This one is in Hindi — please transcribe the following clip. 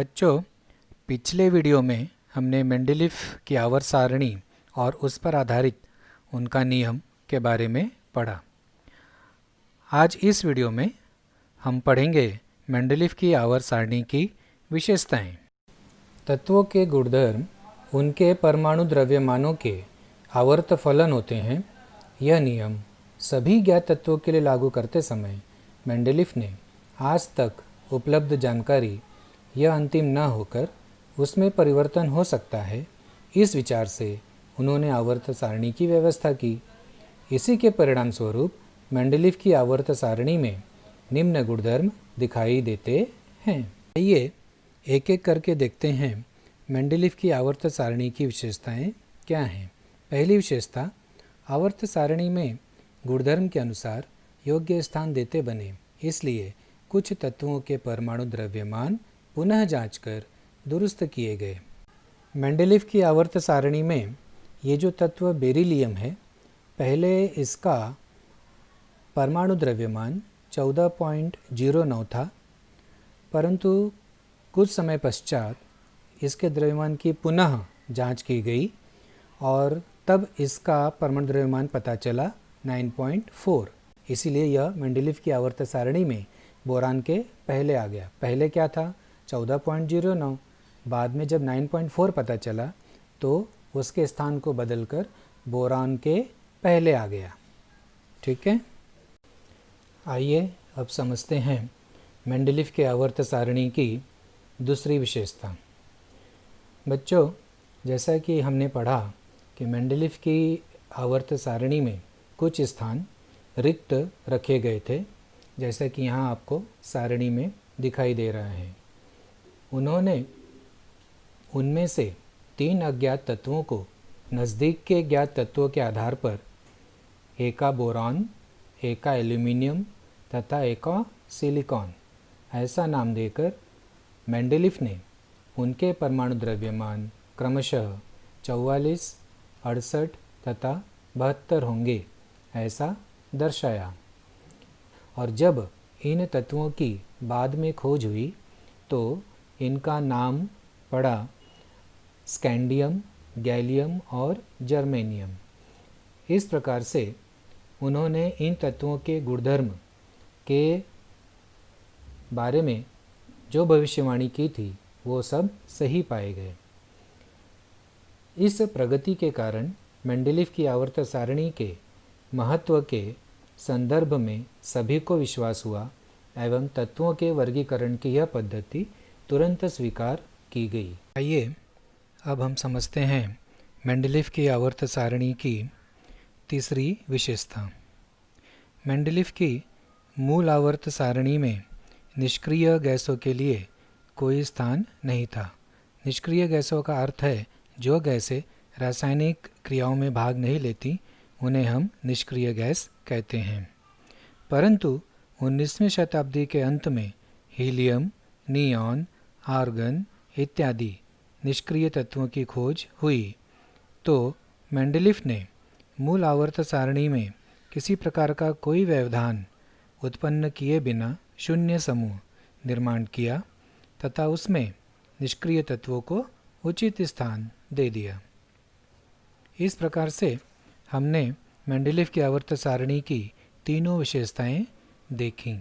बच्चों, पिछले वीडियो में हमने मेंडेलीव की आवर्त सारणी और उस पर आधारित उनका नियम के बारे में पढ़ा। आज इस वीडियो में हम पढ़ेंगे मेंडेलीव की आवर्त सारणी की विशेषताएं। तत्वों के गुणधर्म उनके परमाणु द्रव्यमानों के आवर्त फलन होते हैं। यह नियम सभी ज्ञात तत्वों के लिए लागू करते समय मेंडेलीव ने आज तक उपलब्ध जानकारी यह अंतिम न होकर उसमें परिवर्तन हो सकता है, इस विचार से उन्होंने आवर्त सारणी की व्यवस्था की। इसी के परिणाम स्वरूप मेंडेलीव की आवर्त सारणी में निम्न गुणधर्म दिखाई देते हैं। आइए एक एक करके देखते हैं मेंडेलीव की आवर्त सारणी की विशेषताएं क्या हैं। पहली विशेषता, आवर्त सारणी में गुणधर्म के अनुसार योग्य स्थान देते बने, इसलिए कुछ तत्वों के परमाणु द्रव्यमान पुनः जांचकर दुरुस्त किए गए। मेंडेलीव की आवर्त सारणी में ये जो तत्व बेरिलियम है, पहले इसका परमाणु द्रव्यमान 14.09 था, परंतु कुछ समय पश्चात इसके द्रव्यमान की पुनः जांच की गई और तब इसका परमाणु द्रव्यमान पता चला 9.4। इसीलिए यह मेंडेलीव की आवर्त सारणी में बोरान के पहले आ गया। पहले क्या था? 14.09। बाद में जब 9.4 पता चला तो उसके स्थान को बदलकर बोरान के पहले आ गया। ठीक है, आइए अब समझते हैं मेंडेलीव के आवर्त सारणी की दूसरी विशेषता। बच्चों, जैसा कि हमने पढ़ा कि मेंडेलीव की आवर्त सारणी में कुछ स्थान रिक्त रखे गए थे, जैसा कि यहाँ आपको सारणी में दिखाई दे रहा है। उन्होंने उनमें से 3 अज्ञात तत्वों को नज़दीक के ज्ञात तत्वों के आधार पर एका बोरॉन, एका एल्यूमिनियम तथा एका सिलिकॉन ऐसा नाम देकर मेंडेलीव ने उनके परमाणु द्रव्यमान क्रमशः 44, 68 तथा 72 होंगे ऐसा दर्शाया। और जब इन तत्वों की बाद में खोज हुई तो इनका नाम पड़ा स्कैंडियम, गैलियम और जर्मेनियम। इस प्रकार से उन्होंने इन तत्वों के गुणधर्म के बारे में जो भविष्यवाणी की थी वो सब सही पाए गए। इस प्रगति के कारण मेंडेलीव की आवर्त सारणी के महत्व के संदर्भ में सभी को विश्वास हुआ एवं तत्वों के वर्गीकरण की यह पद्धति तुरंत स्वीकार की गई। आइए अब हम समझते हैं मेंडेलीव की आवर्त सारणी की तीसरी विशेषता। मेंडेलीव की मूल आवर्त सारणी में निष्क्रिय गैसों के लिए कोई स्थान नहीं था। निष्क्रिय गैसों का अर्थ है जो गैसें रासायनिक क्रियाओं में भाग नहीं लेती, उन्हें हम निष्क्रिय गैस कहते हैं। परंतु 19वीं शताब्दी के अंत में हीलियम, नियॉन, आर्गन इत्यादि निष्क्रिय तत्वों की खोज हुई तो मेंडेलीव ने मूल आवर्त सारणी में किसी प्रकार का कोई व्यवधान उत्पन्न किए बिना शून्य समूह निर्माण किया तथा उसमें निष्क्रिय तत्वों को उचित स्थान दे दिया। इस प्रकार से हमने मेंडेलीव की आवर्त सारणी की तीनों विशेषताएं देखी।